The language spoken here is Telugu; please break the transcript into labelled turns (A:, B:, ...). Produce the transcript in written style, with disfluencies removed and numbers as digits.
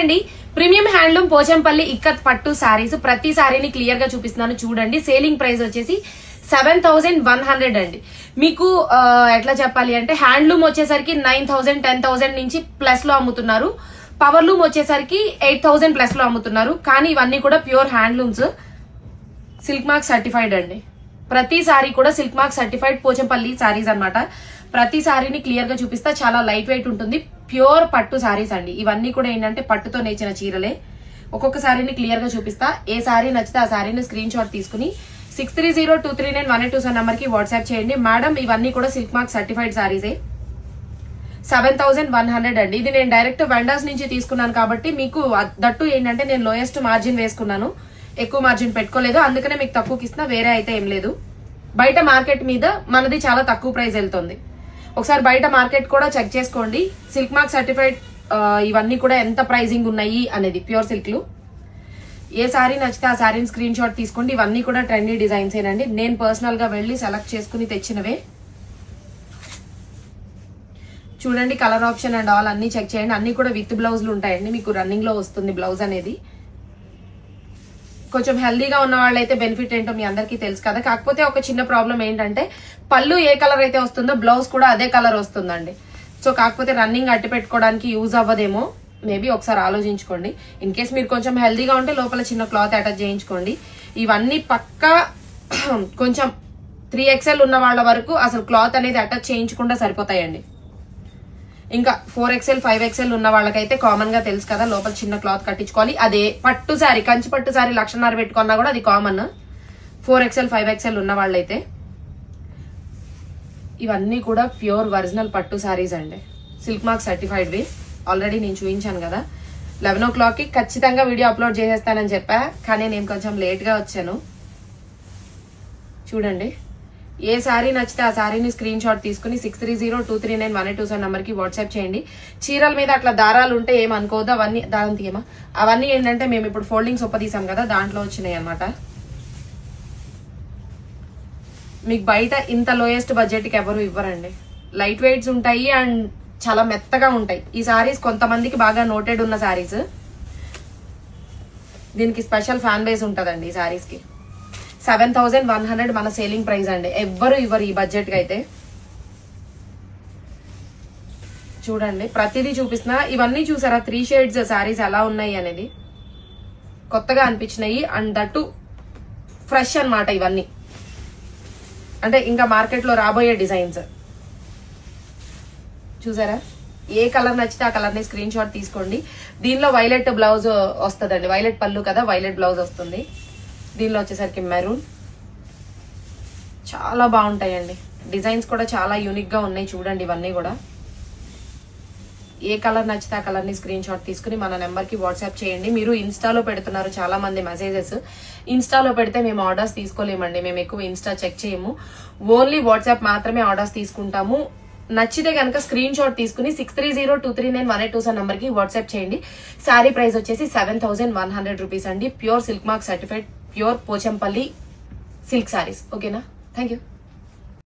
A: అండి, ప్రీమియం హ్యాండ్లూమ్ పోచంపల్లి ఇక్కత్ పట్టు సారీస్. ప్రతి సారీని క్లియర్ గా చూపిస్తున్నాను చూడండి. సేలింగ్ ప్రైస్ వచ్చేసి 7,100 అండి. మీకు ఎట్లా చెప్పాలి అంటే హ్యాండ్లూమ్ వచ్చేసరికి 9,000 10,000 నుంచి ప్లస్ లో అమ్ముతున్నారు. పవర్ లూమ్ వచ్చేసరికి 8,000 ప్లస్ లో అమ్ముతున్నారు. కానీ ఇవన్నీ కూడా pure handlooms, silk mark certified అండి. ప్రతి సారీ కూడా silk mark certified Pochampally saris అన్నమాట. ప్రతి సారీని క్లియర్ గా చూపిస్తా. చాలా లైట్ వెయిట్ ఉంటుంది. ప్యూర్ పట్టు సారీస్ అండి. ఇవన్నీ కూడా ఏంటంటే పట్టుతో నేర్చిన చీరలే. ఒక్కొక్క సారీని క్లియర్ గా చూపిస్తా. ఏ సారీ నచ్చితే ఆ సారీని స్క్రీన్ షాట్ తీసుకుని 6302391827 నంబర్ కి వాట్సాప్ చేయండి. మేడం ఇవన్నీ కూడా సిల్క్ మార్క్ సర్టిఫైడ్ సారీసే. 7,100 అండి. ఇది నేను డైరెక్ట్ వెండర్స్ నుంచి తీసుకున్నాను కాబట్టి మీకు దట్టు ఏంటంటే నేను లోయెస్ట్ మార్జిన్ వేసుకున్నాను, ఎక్కువ మార్జిన్ పెట్టుకోలేదు. అందుకనే మీకు తక్కువకి ఇస్తున్నా, వేరే అయితే ఏం లేదు. బయట మార్కెట్ మీద మనది చాలా తక్కువ ప్రైస్ వెళ్తుంది. ఒకసారి బయట మార్కెట్ కూడా చెక్ చేసుకోండి. సిల్క్ మార్క్ సర్టిఫైడ్ ఇవన్నీ కూడా ఎంత ప్రైజింగ్ ఉన్నాయి అనేది. ప్యూర్ సిల్క్లు ఏ సారీ నచ్చితే ఆ సారీని స్క్రీన్ షాట్ తీసుకోండి. ఇవన్నీ కూడా ట్రెండీ డిజైన్స్ ఏనండి. నేను పర్సనల్ గా వెళ్లి సెలెక్ట్ చేసుకుని తెచ్చినవే. చూడండి, కలర్ ఆప్షన్ అండ్ ఆల్ అన్ని చెక్ చేయండి. అన్ని కూడా విత్ బ్లౌజ్లు ఉంటాయండి. మీకు రన్నింగ్ లో వస్తుంది బ్లౌజ్ అనేది. కొంచెం హెల్దీగా ఉన్న వాళ్ళైతే బెనిఫిట్ ఏంటో మీ అందరికీ తెలుసు కదా. కాకపోతే ఒక చిన్న ప్రాబ్లం ఏంటంటే పళ్ళు ఏ కలర్ అయితే వస్తుందో బ్లౌజ్ కూడా అదే కలర్ వస్తుందండి. సో కాకపోతే రన్నింగ్ అట్టి పెట్టుకోవడానికి యూజ్ అవ్వదేమో. మేబీ ఒకసారి ఆలోచించుకోండి. ఇన్ కేస్ మీరు కొంచెం హెల్దీగా ఉంటే లోపల చిన్న క్లాత్ అటాచ్ చేయించుకోండి. ఇవన్నీ పక్కా కొంచెం 3XL ఉన్న వాళ్ళ వరకు అసలు క్లాత్ అనేది అటాచ్ చేయించకుండా సరిపోతాయండి. ఇంకా 4XL 5XL ఉన్న వాళ్ళకైతే కామన్ గా తెలుసు కదా, లోపల చిన్న క్లాత్ కట్టించుకోవాలి. అదే పట్టు సారీ, కంచి పట్టు సారీ 1,50,000 పెట్టుకున్నా కూడా అది కామన్. 4XL 5XL ఉన్న వాళ్ళైతే. ఇవన్నీ కూడా ప్యూర్ ఒరిజినల్ పట్టు సారీస్ అండి. సిల్క్ మార్క్ సర్టిఫైడ్ వి. ఆల్రెడీ నేను చూపించాను కదా. 11 o'clock కి ఖచ్చితంగా వీడియో అప్లోడ్ చేసేస్తానని చెప్పా, కానీ నేను కొంచెం లేట్ గా వచ్చాను. చూడండి, ఏ సారీ నచ్చితే ఆ సారీని స్క్రీన్ షాట్ తీసుకుని 6302391827 నంబర్ కి వాట్సాప్ చేయండి. చీరల మీద అట్లా దారాలు ఉంటే ఏమనుకోవద్దు. అవన్నీ దారం తీయమా, అవన్నీ ఏంటంటే మేము ఇప్పుడు ఫోల్డింగ్స్ ఒప్పదీసాం కదా, దాంట్లో వచ్చినాయి అనమాట. మీకు బయట ఇంత లోయెస్ట్ బడ్జెట్ కి ఎవరు ఇవ్వరండి. లైట్ వెయిట్స్ ఉంటాయి అండ్ చాలా మెత్తగా ఉంటాయి. ఈ సారీస్ కొంతమందికి బాగా నోటెడ్ ఉన్న సారీస్. దీనికి స్పెషల్ ఫ్యాన్ బేస్ ఉంటదండి ఈ సారీస్ కి. 7,100 మన సేలింగ్ ప్రైస్ అండి. ఎవ్వరు ఇవ్వరు ఈ బడ్జెట్ కి అయితే. చూడండి, ప్రతిదీ చూపిస్తున్నా. ఇవన్నీ చూసారా 3 షేడ్స్ సారీస్ ఎలా ఉన్నాయి అనేది. కొత్తగా అనిపించినాయి అండ్ దట్టు ఫ్రెష్ అన్నమాట. ఇవన్నీ అంటే ఇంకా మార్కెట్ లో రాబోయే డిజైన్స్. చూసారా, ఏ కలర్ నచ్చితే ఆ కలర్ ని స్క్రీన్ షాట్ తీసుకోండి. దీనిలో వైలెట్ బ్లౌజ్ వస్తుందండి. వైలెట్ పళ్ళు కదా, వైలెట్ బ్లౌజ్ వస్తుంది. దీనిలో వచ్చేసరికి మెరూన్. చాలా బాగుంటాయండి. డిజైన్స్ కూడా చాలా యూనిక్ గా ఉన్నాయి. చూడండి, ఇవన్నీ కూడా ఏ కలర్ నచ్చితే ఆ కలర్ ని స్క్రీన్ షాట్ తీసుకుని మన నెంబర్ కి వాట్సాప్ చేయండి. మీరు ఇన్స్టాలో పెడుతున్నారు చాలా మంది మెసేజెస్. ఇన్స్టాలో పెడితే మేము ఆర్డర్స్ తీసుకోలేమండి. మేము ఎక్కువ ఇన్స్టా చెక్ చేయము. ఓన్లీ వాట్సాప్ మాత్రమే ఆర్డర్స్ తీసుకుంటాము. నచ్చితే కనుక స్క్రీన్ షాట్ తీసుకుని 6302391827 నంబర్ కి వాట్సాప్ చేయండి. శారీ ప్రైస్ వచ్చేసి 7,100 రూపీస్ అండి. Pure silk mark certified, pure Pochampally silk saris. ఓకేనా? Thank you.